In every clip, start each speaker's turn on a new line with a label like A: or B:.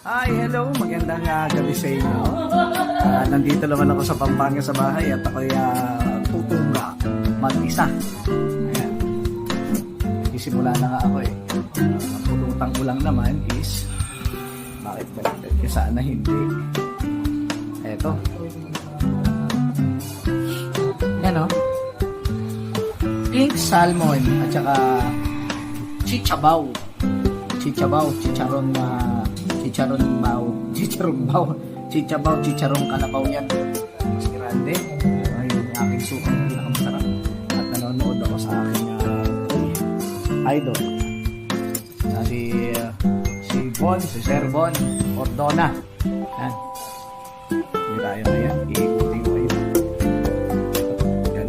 A: Hi, hello. Magandang gabi sa inyo. Nandito naman ako sa Pampanga sa bahay at ako'y tutunga mag-isa. Ayan. Isimula na nga ako eh. Ang pulutang ko lang naman is bakit baliktad ka sana hindi. Eto. Yan o. Pink salmon at saka chichabaw. Chicharon kalabaw yan. Mas grande. Ay, yung aking sukang pinakamasarap. At nanonood ako sa aking idol. Si Sir Bon Ordona. Yan. Hindi tayo na yan. Iikutin ko yun. Yan.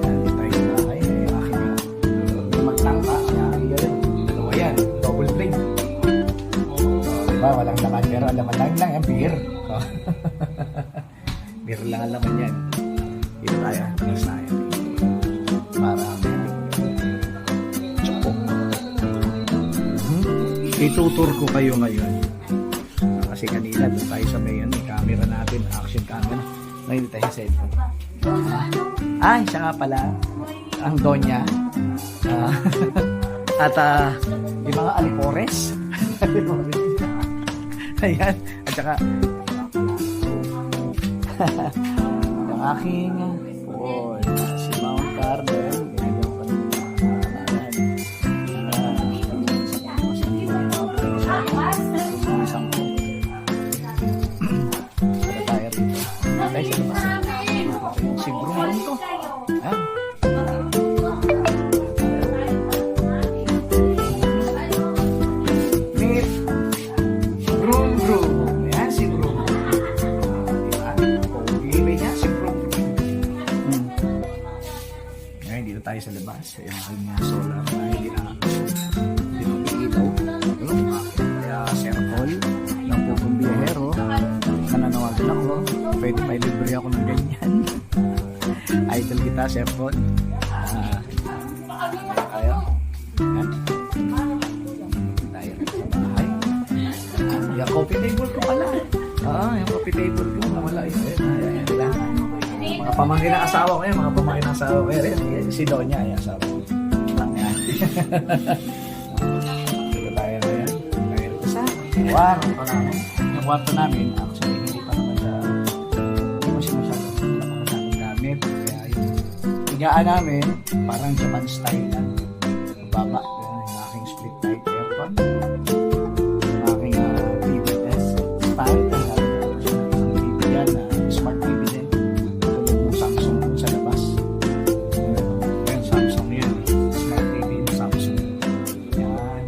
A: Yan. Tayo na kayo. Aking magtangka. Dalawa yan. Double plate. Diba? Walang laman. Pero ang laman lang yan. Beer. Beer lang ang laman yan. Dito tayo. Mas na yan. Para choco. Itutur ko kayo ngayon. Kasi kanina doon tayo sa may camera natin. Action camera. Ngayon tayo sa cellphone. Siya nga pala. Ang Donya. At yung mga alipores. Ayan. At saka ang aking si Mount Carmel. Si Bruno to. Meet Bruno. Ayan si Bruno. Diba? Pag-ibig niya si Bruno. Ngayon dito tayo sa labas. Ayan ang solar na hindi na ilaw. Kaya Sir Paul ng Pupong Biyahero. Nananawagan ako. Pwede may libre ako ng ganyan. Idol kita, Sir Paul. Tayo. Yan. Tayo sa bahay. Yung coffee table ko pala. Yung coffee table ko. Nawala yun. Ayan. Mga pamangkin na asawa ko yan. Mga pamangkin na asawa ko yan. Si Donya. Ayan, asawa ko. Ayan. Dito tayo na yan. Tayo sa kwarto namin. Yung kwarto namin, actually, hindi pa naman siya gamit. Kaya yung higaan namin, parang Japan style na. Mababa. Yung aking split type aircon. Yung aking TVS stand. Yung TV yan, smart TV din. Tulad ng Samsung dun sa labas. Yan, Samsung yan. Smart TV ng Samsung. Yan.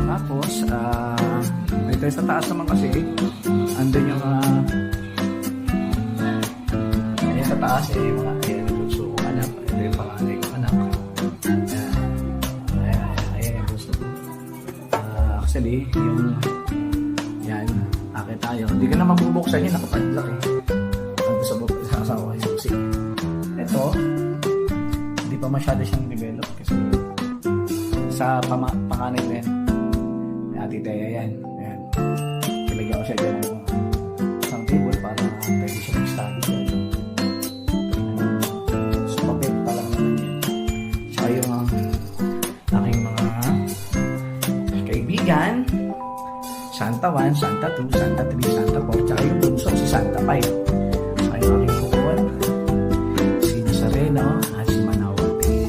A: Tapos, ito sa taas naman kasi, andun yung ayan sa taas yung mga ayan yung gusto kong anak. Ito yung pangalay kong anak. Ayan yung gusto ko. Actually, yung yan, akin tayo. Hindi ka na mabubuksan yun, nakapadlock eh. Ang gusto mo sa asawa yung susi. Ito, hindi pa masyado siyang develop kasi sa panganay na yan. Ati Teya yan. Ayan. Kilagyan ko siya dyan ng isang table para pwede siya mag-study dyan. So, papel pa lang naman yun. Saka yung aking mga kaibigan. Santa 1, Santa 2, Santa 3, Santa 4. Saka yung bunso si Santa 5. Saka yung aking kukuhan. Si Nazareno at si Manawate.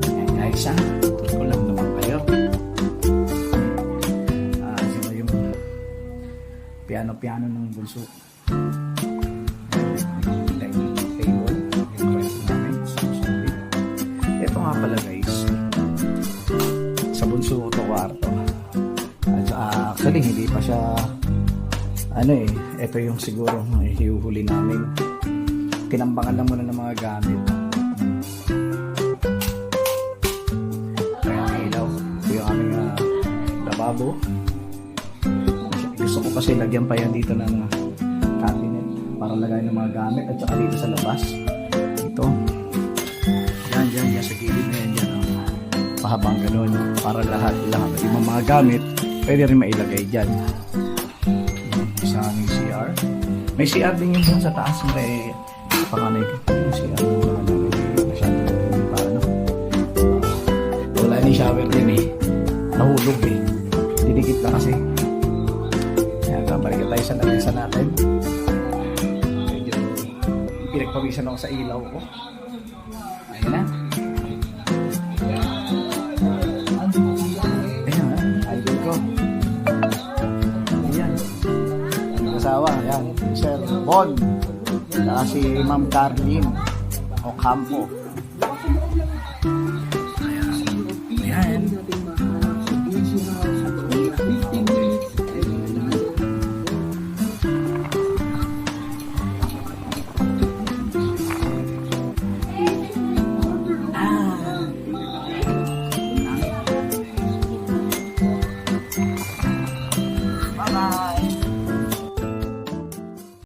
A: Ayan guys ha. Tutur ko lang naman kayo. Piano ng bunso. Dining table. Yung kwento namin. Ito nga pala guys. Sa bunso ko ito kwarto. At actually hindi pa siya ito yung siguro hiuhuli namin. Kinambangan lang muna ng mga gamit. Kaya ang ilaw. Ito yung aming lababo. Gusto ko kasi lagyan pa yan dito ng cabinet para lagay ng mga gamit at saka dito sa labas. Ito. Yan sa gilid na yan. mahabang ganun para lahat ibang mga gamit pwede rin mailagay dyan. Isa aming CR. May CR din yung dun sa taas. May panganay ko. Yung CR masyadong pa ano. Wala ni shower din eh. Nahulog eh. Didikit lang kasi. Kaya balikan tayo sa lamesa natin. Medyo pinagpawisan ako sa ilaw ko. Ayun na. Idol ko. Ayan. Ang asawa. Ayan. Sir Bon. Saka si Ma'am Carlin Ocampo. Ayan. Ayan. Bye-bye.